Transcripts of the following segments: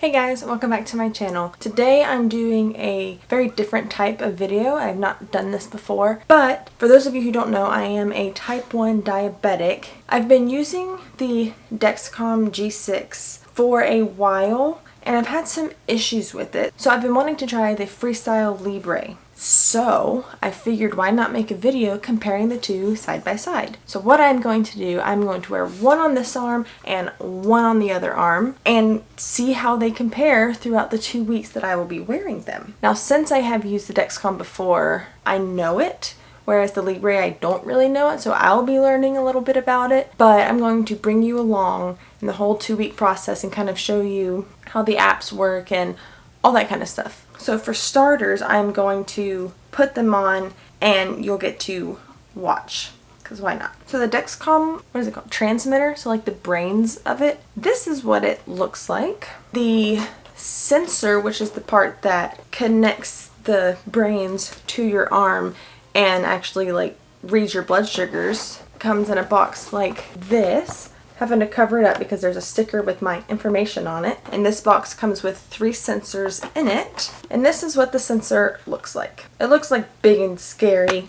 Hey guys, welcome back to my channel. Today I'm doing a very different type of video. I have not done this before, but for those of you who don't know, I am a type 1 diabetic. I've been using the DEXCOM G6 for a while and I've had some issues with it. So I've been wanting to try the Freestyle Libre. So I figured why not make a video comparing the two side by side. So what I'm going to do, I'm going to wear one on this arm and one on the other arm and see how they compare throughout the 2 weeks that I will be wearing them. Now since I have used the DEXCOM before, I know it, whereas the Libre I don't really know it, so I'll be learning a little bit about it, but I'm going to bring you along in the whole 2-week process and kind of show you how the apps work and all that kind of stuff. So for starters, I'm going to put them on and you'll get to watch, because why not? So the DEXCOM, what is it called? Transmitter, so like the brains of it. This is what it looks like. The sensor, which is the part that connects the brains to your arm and actually like reads your blood sugars, comes in a box like this. Having to cover it up because there's a sticker with my information on it. And this box comes with 3 sensors in it. And this is what the sensor looks like. It looks like big and scary,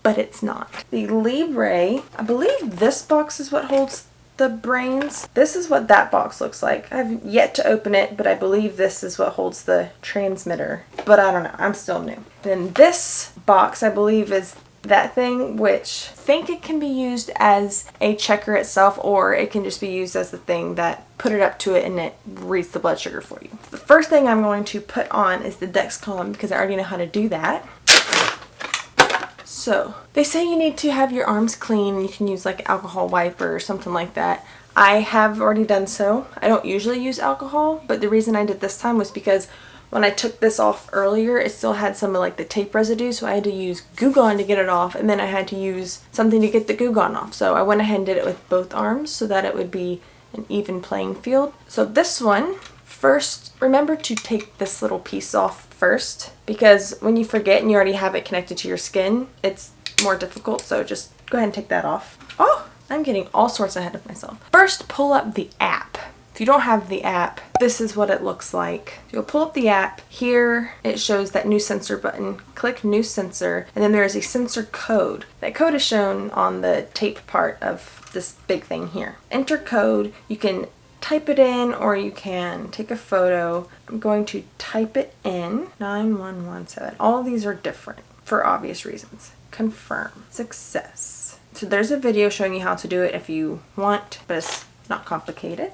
but it's not. The Libre, I believe this box is what holds the brains. This is what that box looks like. I've yet to open it, but I believe this is what holds the transmitter. But I don't know, I'm still new. Then this box, I believe, is that thing, which I think it can be used as a checker itself, or it can just be used as the thing that put it up to it and it reads the blood sugar for you. The first thing I'm going to put on is the DEXCOM because I already know how to do that. So they say you need to have your arms clean and you can use like alcohol wiper or something like that. I have already done so. I don't usually use alcohol, but the reason I did this time was because when I took this off earlier, it still had some of like the tape residue, so I had to use Goo Gone to get it off, and then I had to use something to get the Goo Gone off. So I went ahead and did it with both arms so that it would be an even playing field. So this one, first, remember to take this little piece off first, because when you forget and you already have it connected to your skin, it's more difficult, so just go ahead and take that off. Oh, I'm getting all sorts ahead of myself. First, pull up the app. If you don't have the app, this is what it looks like. You'll pull up the app. Here it shows that new sensor button. Click new sensor, and then there is a sensor code. That code is shown on the tape part of this big thing here. Enter code. You can type it in or you can take a photo. I'm going to type it in. 9117. All of these are different for obvious reasons. Confirm. Success. So there's a video showing you how to do it if you want, but it's not complicated.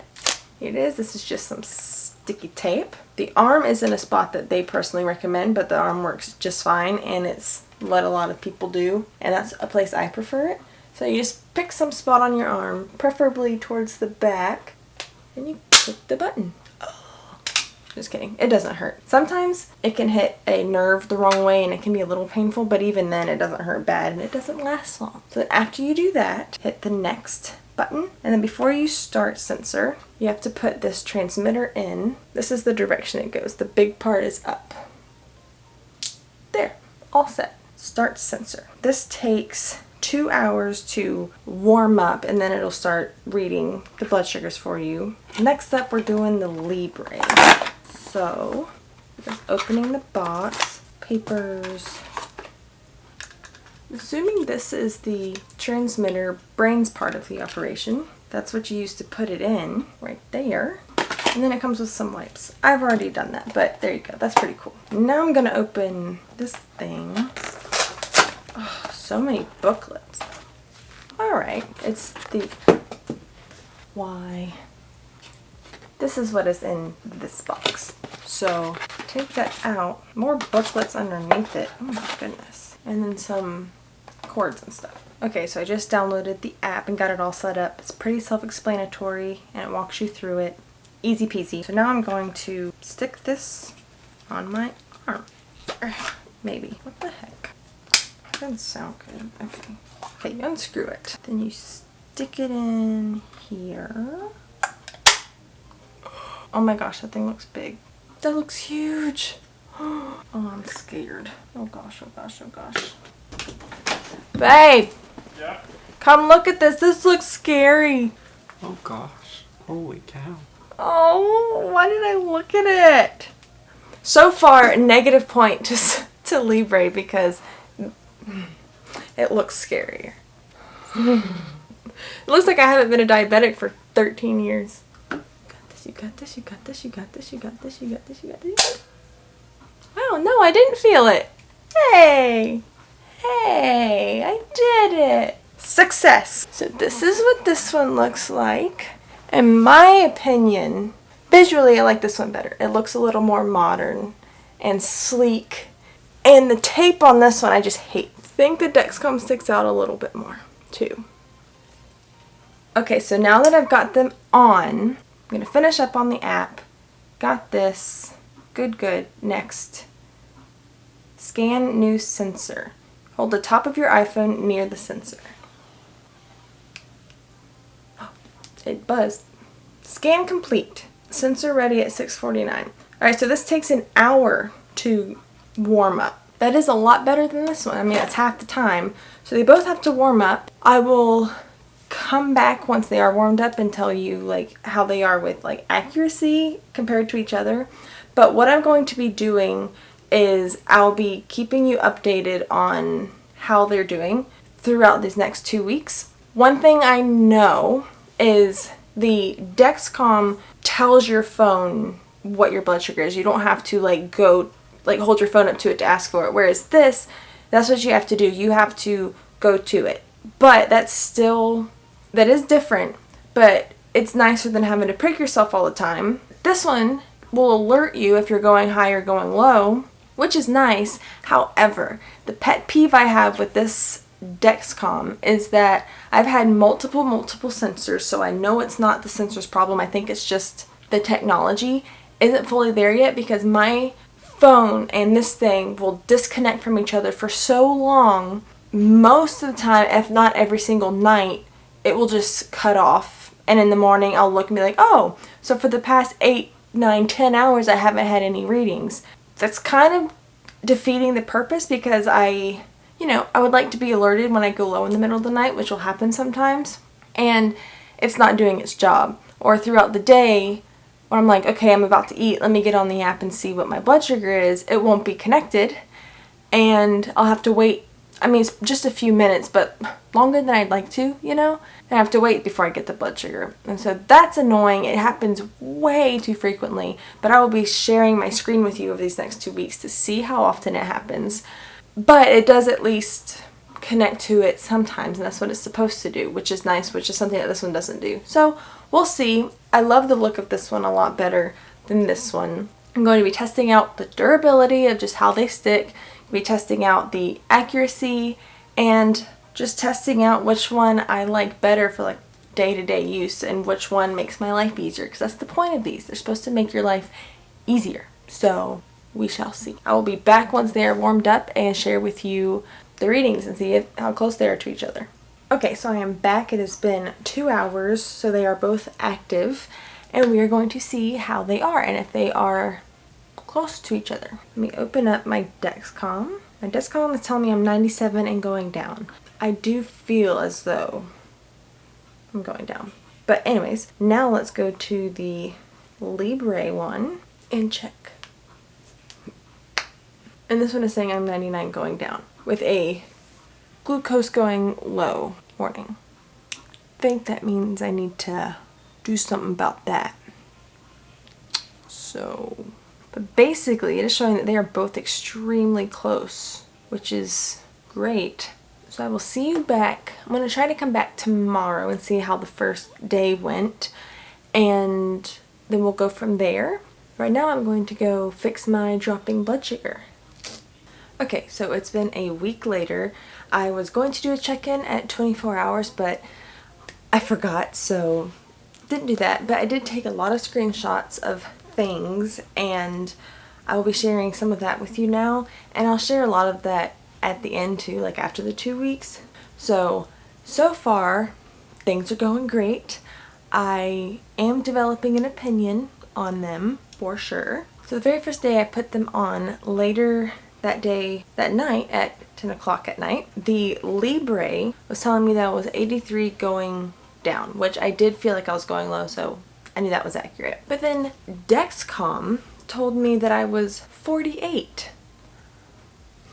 Here it is. This is just some sticky tape. The arm is in a spot that they personally recommend, but the arm works just fine, and it's what a lot of people do, and that's a place I prefer it. So you just pick some spot on your arm, preferably towards the back, and you click the button. Oh, just kidding. It doesn't hurt. Sometimes it can hit a nerve the wrong way and it can be a little painful, but even then it doesn't hurt bad and it doesn't last long. So after you do that, hit the next button, and then before you start sensor, you have to put this transmitter in. This is the direction it goes. The big part is up. There, all set. Start sensor. This takes 2 hours to warm up, and then it'll start reading the blood sugars for you. Next up, we're doing the Libre. So, just opening the box, papers. Assuming this is the transmitter brains part of the operation, that's what you use to put it in, right there. And then it comes with some wipes. I've already done that, but there you go. That's pretty cool. Now I'm gonna open this thing. Oh, so many booklets. Alright, it's the... Why? This is what is in this box. So, take that out. More booklets underneath it. Oh my goodness. And then some cords and stuff. Okay, so I just downloaded the app and got it all set up. It's pretty self-explanatory and it walks you through it. Easy peasy. So now I'm going to stick this on my arm. Maybe. What the heck? That doesn't sound good. Okay. Okay, you unscrew it. Then you stick it in here. Oh my gosh, that thing looks big. That looks huge. Oh, I'm scared. Oh gosh, oh gosh, oh gosh. Babe! Yeah? Come look at this. This looks scary. Oh gosh. Holy cow. Oh, why did I look at it? So far, negative point to Libre because it looks scarier. It looks like I haven't been a diabetic for 13 years. You got this, you got this, you got this, you got this, you got this, you got this, you got this. Wow, no, I didn't feel it. Hey! Hey, I did it. Success. So this is what this one looks like. In my opinion, visually I like this one better. It looks a little more modern and sleek. And the tape on this one I just hate. I think the DEXCOM sticks out a little bit more too. Okay, so now that I've got them on, I'm going to finish up on the app. Got this. Good. Next. Scan new sensor. Hold the top of your iPhone near the sensor. Oh, it buzzed. Scan complete. Sensor ready at 6:49. Alright, so this takes an hour to warm up. That is a lot better than this one. I mean, it's half the time. So they both have to warm up. I will come back once they are warmed up and tell you like how they are with like accuracy compared to each other. But what I'm going to be doing is I'll be keeping you updated on how they're doing throughout these next 2 weeks. One thing I know is the DEXCOM tells your phone what your blood sugar is. You don't have to like go like hold your phone up to it to ask for it. Whereas this, that's what you have to do. You have to go to it. But that is different, but it's nicer than having to prick yourself all the time. This one will alert you if you're going high or going low, which is nice. However, the pet peeve I have with this DEXCOM is that I've had multiple sensors, so I know it's not the sensor's problem. I think it's just the technology isn't fully there yet because my phone and this thing will disconnect from each other for so long. Most of the time, if not every single night, it will just cut off, and in the morning I'll look and be like, oh, so for the past 8, 9, 10 hours I haven't had any readings. That's kind of defeating the purpose because I would like to be alerted when I go low in the middle of the night, which will happen sometimes, and it's not doing its job. Or throughout the day when I'm like, okay, I'm about to eat, let me get on the app and see what my blood sugar is, it won't be connected, and I'll have to wait. I mean, it's just a few minutes, but longer than I'd like to, I have to wait before I get the blood sugar. And so that's annoying. It happens way too frequently, but I will be sharing my screen with you over these next 2 weeks to see how often it happens. But it does at least connect to it sometimes, and that's what it's supposed to do, which is nice, which is something that this one doesn't do. So we'll see. I love the look of this one a lot better than this one. I'm going to be testing out the durability of just how they stick, be testing out the accuracy, and just testing out which one I like better for like day-to-day use and which one makes my life easier, because that's the point of these. They're supposed to make your life easier. So we shall see. I will be back once they are warmed up and share with you the readings and see how close they are to each other. Okay, so I am back. It has been 2 hours, so they are both active, and we are going to see how they are and if they are close to each other. Let me open up my DEXCOM. My DEXCOM is telling me I'm 97 and going down. I do feel as though I'm going down. But anyways, now let's go to the Libre one and check. And this one is saying I'm 99 going down with a glucose going low warning. I think that means I need to do something about that. So, but basically it is showing that they are both extremely close, which is great. So I will see you back. I'm going to try to come back tomorrow and see how the first day went, and then we'll go from there. Right now I'm going to go fix my dropping blood sugar. Okay, so it's been a week later. I was going to do a check-in at 24 hours, but I forgot, so didn't do that. But I did take a lot of screenshots of things, and I will be sharing some of that with you now, and I'll share a lot of that at the end too, like after the 2 weeks. So far things are going great. I am developing an opinion on them for sure. So the very first day I put them on, later that night at 10 o'clock at night, the Libre was telling me that I was 83 going down, which I did feel like I was going low, so I knew that was accurate. But then DEXCOM told me that I was 48.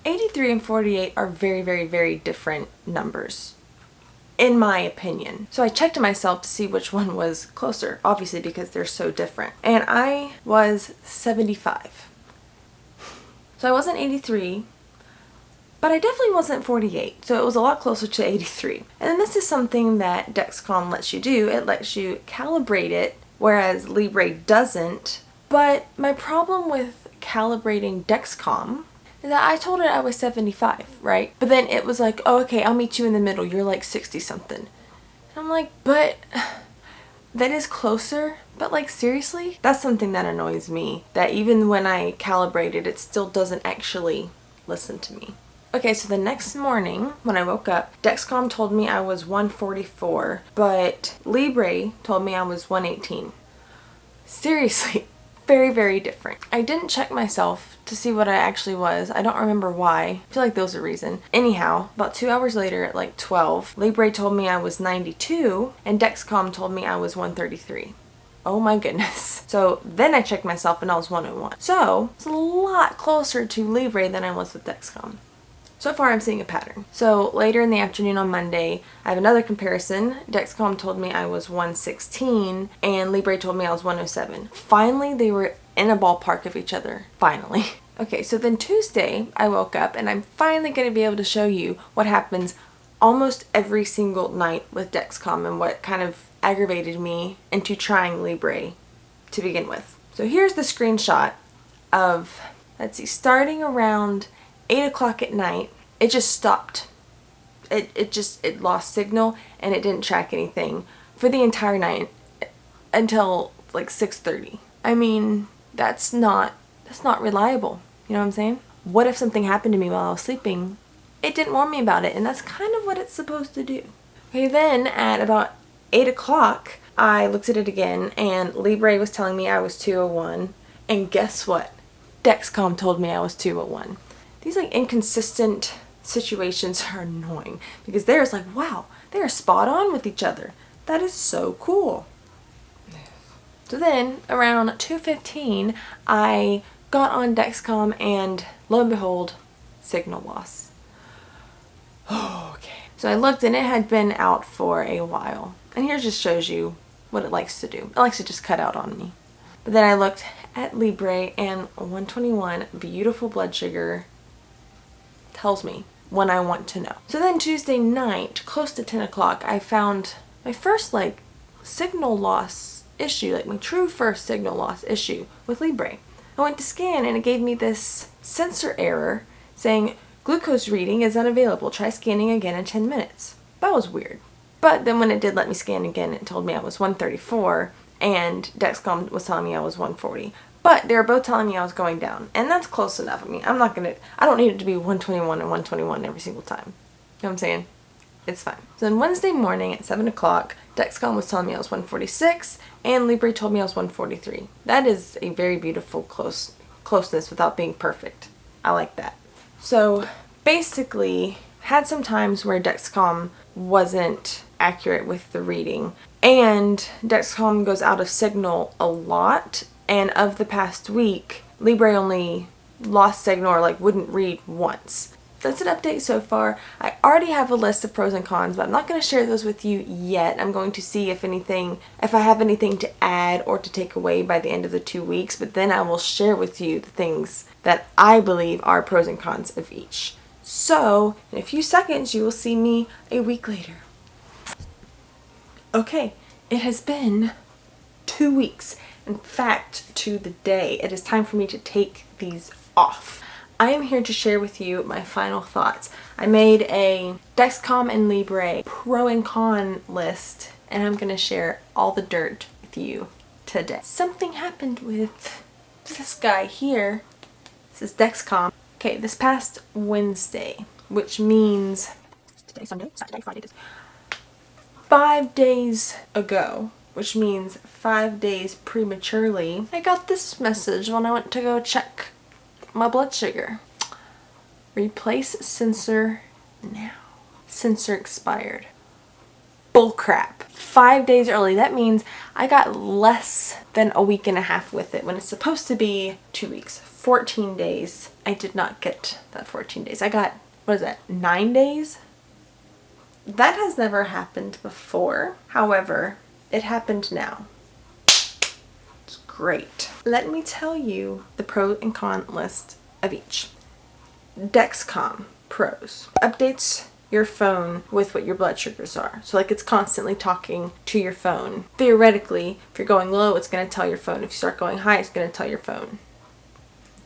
83 and 48 are very, very, very different numbers, in my opinion. So I checked myself to see which one was closer, obviously because they're so different. And I was 75. So I wasn't 83, but I definitely wasn't 48. So it was a lot closer to 83. And then this is something that DEXCOM lets you do. It lets you calibrate it, whereas Libre doesn't. But my problem with calibrating DEXCOM is that I told it I was 75, right? But then it was like, oh, okay, I'll meet you in the middle. You're like 60 something. And I'm like, but that is closer. But like, seriously? That's something that annoys me. That even when I calibrate it, it still doesn't actually listen to me. Okay, so the next morning when I woke up, DEXCOM told me I was 144, but Libre told me I was 118. Seriously. Very, very different. I didn't check myself to see what I actually was. I don't remember why. I feel like there was a reason. Anyhow, about 2 hours later at like 12, Libre told me I was 92 and DEXCOM told me I was 133. Oh my goodness. So then I checked myself and I was 101. So it's a lot closer to Libre than I was with DEXCOM. So far I'm seeing a pattern. So later in the afternoon on Monday, I have another comparison. DEXCOM told me I was 116 and Libre told me I was 107. Finally, they were in a ballpark of each other. Finally. Okay, so then Tuesday I woke up and I'm finally going to be able to show you what happens almost every single night with DEXCOM and what kind of aggravated me into trying Libre to begin with. So here's the screenshot of, let's see, starting around 8 o'clock at night, it just stopped. It lost signal and it didn't track anything for the entire night until like 6:30. I mean, that's not reliable. You know what I'm saying? What if something happened to me while I was sleeping? It didn't warn me about it, and that's kind of what it's supposed to do. Okay, then at about 8 o'clock, I looked at it again and Libre was telling me I was 201, and guess what? DEXCOM told me I was 201. These like inconsistent situations are annoying because there's like, wow, they're spot on with each other. That is so cool. So then around 2:15, I got on DEXCOM and lo and behold, signal loss. Okay. So I looked and it had been out for a while. And here just shows you what it likes to do. It likes to just cut out on me. But then I looked at Libre and 121, beautiful blood sugar, tells me when I want to know. So then Tuesday night, close to 10 o'clock, I found my first like signal loss issue, like my true first signal loss issue with Libre. I went to scan and it gave me this sensor error saying glucose reading is unavailable. Try scanning again in 10 minutes. That was weird. But then when it did let me scan again, it told me I was 134 and DEXCOM was telling me I was 140. But they were both telling me I was going down, and that's close enough. I mean, I don't need it to be 121 and 121 every single time. You know what I'm saying? It's fine. So then Wednesday morning at 7 o'clock, DEXCOM was telling me I was 146, and Libre told me I was 143. That is a very beautiful closeness without being perfect. I like that. So basically, had some times where DEXCOM wasn't accurate with the reading, and DEXCOM goes out of signal a lot. And of the past week, Libre only lost signal or like wouldn't read once. That's an update so far. I already have a list of pros and cons, but I'm not going to share those with you yet. I'm going to see if I have anything to add or to take away by the end of the 2 weeks, but then I will share with you the things that I believe are pros and cons of each. So, in a few seconds, you will see me a week later. Okay, it has been 2 weeks. In fact, to the day, it is time for me to take these off. I am here to share with you my final thoughts. I made a DEXCOM and Libre pro and con list, and I'm going to share all the dirt with you today. Something happened with this guy here. This is DEXCOM. Okay, this past Wednesday, which means today's Sunday, Saturday, Friday, 5 days ago, which means 5 days prematurely, I got this message when I went to go check my blood sugar. Replace sensor now. Sensor expired. Bullcrap. 5 days early. That means I got less than a week and a half with it when it's supposed to be 2 weeks. 14 days. I did not get that 14 days. I got, what is that, 9 days? That has never happened before. However, it happened now. It's great. Let me tell you the pro and con list of each. DEXCOM pros. Updates your phone with what your blood sugars are. So like it's constantly talking to your phone. Theoretically, if you're going low, it's going to tell your phone. If you start going high, it's going to tell your phone.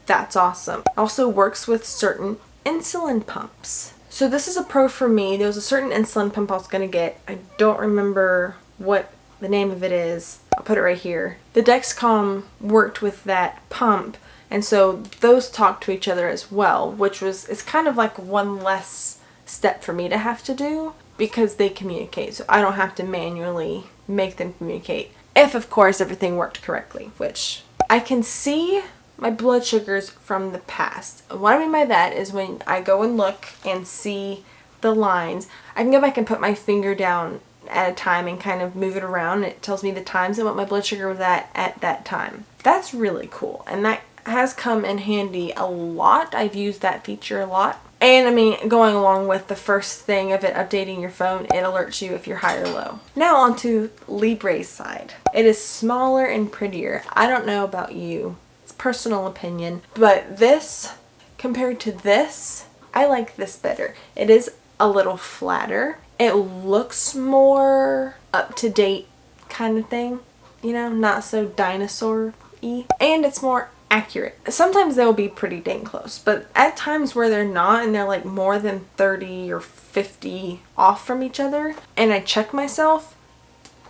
That's awesome. Also works with certain insulin pumps. So this is a pro for me. There was a certain insulin pump I was going to get. I don't remember what the name of it is. I'll put it right here. The DEXCOM worked with that pump, and so those talk to each other as well, which was, it's kind of like one less step for me to have to do because they communicate. So I don't have to manually make them communicate. If, of course, everything worked correctly, which I can see my blood sugars from the past. What I mean by that is when I go and look and see the lines, I can go back and put my finger down at a time and kind of move it around. It tells me the times and what my blood sugar was at that time. That's really cool, and that has come in handy a lot. I've used that feature a lot. And I mean, going along with the first thing of it updating your phone, it alerts you if you're high or low. Now onto Libre's side. It is smaller and prettier. I don't know about you. It's personal opinion. But this, compared to this, I like this better. It is a little flatter. It looks more up-to-date kind of thing. You know, not so dinosaur-y. And it's more accurate. Sometimes they'll be pretty dang close, but at times where they're not and they're like more than 30 or 50 off from each other and I check myself,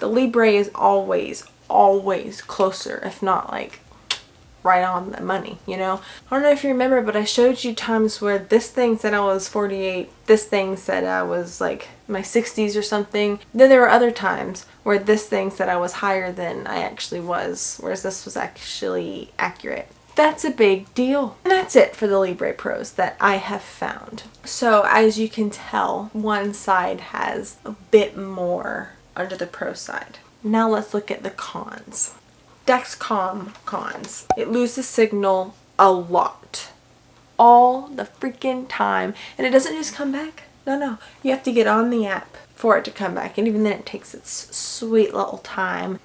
the Libre is always closer, if not like right on the money, you know? I don't know if you remember, but I showed you times where this thing said I was 48, this thing said I was like my 60s or something. Then there were other times where this thing said I was higher than I actually was, whereas this was actually accurate. That's a big deal. And that's it for the Libre Pros that I have found. So as you can tell, one side has a bit more under the Pro side. Now let's look at the cons. DEXCOM cons. It loses signal a lot. All the freaking time. And it doesn't just come back. No. You have to get on the app for it to come back. And even then it takes its sweet little time.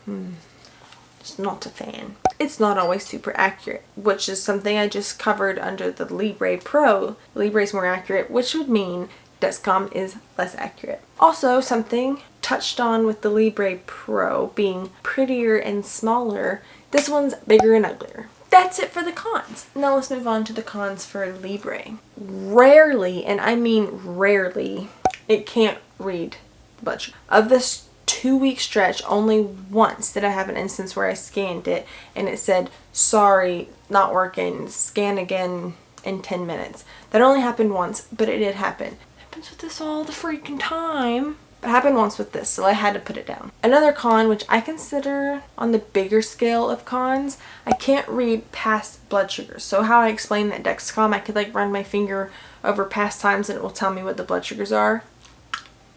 Just not a fan. It's not always super accurate, which is something I just covered under the Libre Pro. Libre is more accurate, which would mean DEXCOM is less accurate. Also, something touched on with the Libre Pro being prettier and smaller, this one's bigger and uglier. That's it for the cons. Now let's move on to the cons for Libre. Rarely, and I mean rarely, it can't read blood sugar. Of this 2-week stretch, only once did I have an instance where I scanned it and it said, sorry, not working, scan again in 10 minutes. That only happened once, but it did happen. It happens with this all the freaking time. It happened once with this, so I had to put it down. Another con, which I consider on the bigger scale of cons, I can't read past blood sugars. So how I explained that DEXCOM, I could like run my finger over past times and it will tell me what the blood sugars are.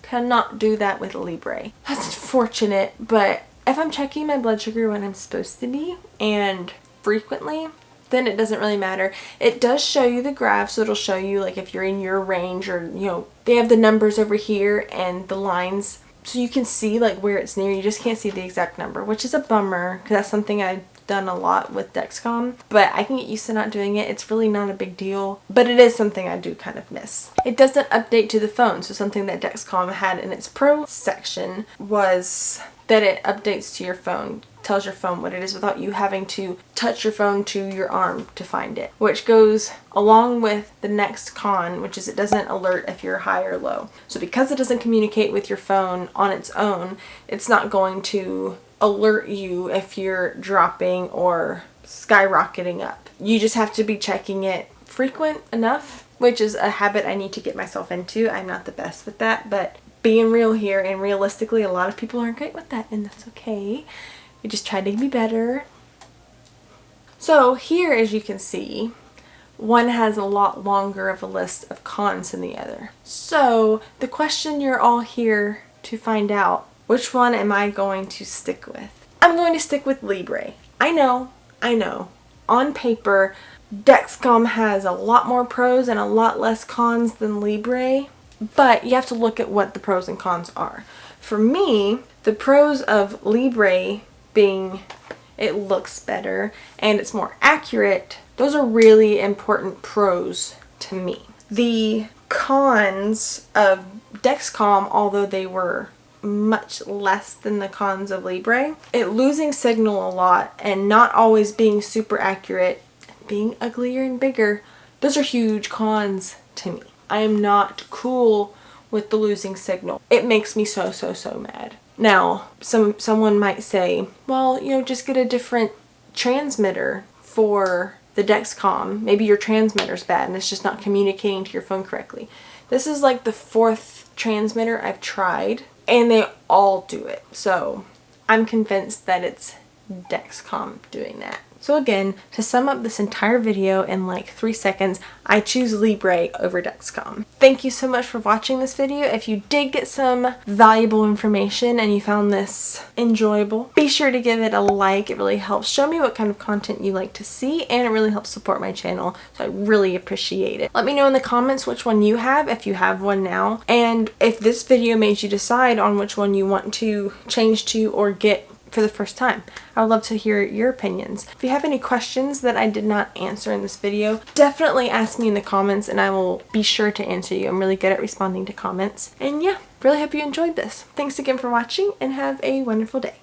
Cannot do that with Libre. That's unfortunate, but if I'm checking my blood sugar when I'm supposed to be and frequently, then it doesn't really matter. It does show you the graph, so it'll show you like if you're in your range, or you know, they have the numbers over here and the lines, so you can see like where it's near. You just can't see the exact number, which is a bummer because that's something I've done a lot with DEXCOM, but I can get used to not doing it. It's really not a big deal, but it is something I do kind of miss. It doesn't update to the phone, so something that DEXCOM had in its Pro section was that it updates to your phone, tells your phone what it is without you having to touch your phone to your arm to find it, which goes along with the next con, which is it doesn't alert if you're high or low. So because it doesn't communicate with your phone on its own, it's not going to alert you if you're dropping or skyrocketing up. You just have to be checking it frequent enough, which is a habit I need to get myself into. I'm not the best with that, but being real here and realistically, a lot of people aren't great with that, and that's okay. We just try to be better. So here, as you can see, one has a lot longer of a list of cons than the other. So the question you're all here to find out, Which one am I going to stick with? I'm going to stick with Libre. I know. On paper, DEXCOM has a lot more pros and a lot less cons than Libre, but you have to look at what the pros and cons are. For me, the pros of Libre being it looks better and it's more accurate, those are really important pros to me. The cons of DEXCOM, although they were much less than the cons of Libre, it losing signal a lot and not always being super accurate, being uglier and bigger, those are huge cons to me. I am not cool with the losing signal. It makes me so mad. Now, someone might say, well, you know, just get a different transmitter for the DEXCOM. Maybe your transmitter's bad and it's just not communicating to your phone correctly. This is like the 4th transmitter I've tried, and they all do it. So I'm convinced that it's DEXCOM doing that. So again, to sum up this entire video in like 3 seconds, I choose Libre over DEXCOM. Thank you so much for watching this video. If you did get some valuable information and you found this enjoyable, be sure to give it a like. It really helps show me what kind of content you like to see, and it really helps support my channel, so I really appreciate it. Let me know in the comments which one you have, if you have one now, and if this video made you decide on which one you want to change to or get for the first time. I would love to hear your opinions. If you have any questions that I did not answer in this video, definitely ask me in the comments and I will be sure to answer you. I'm really good at responding to comments. And yeah, really hope you enjoyed this. Thanks again for watching and have a wonderful day.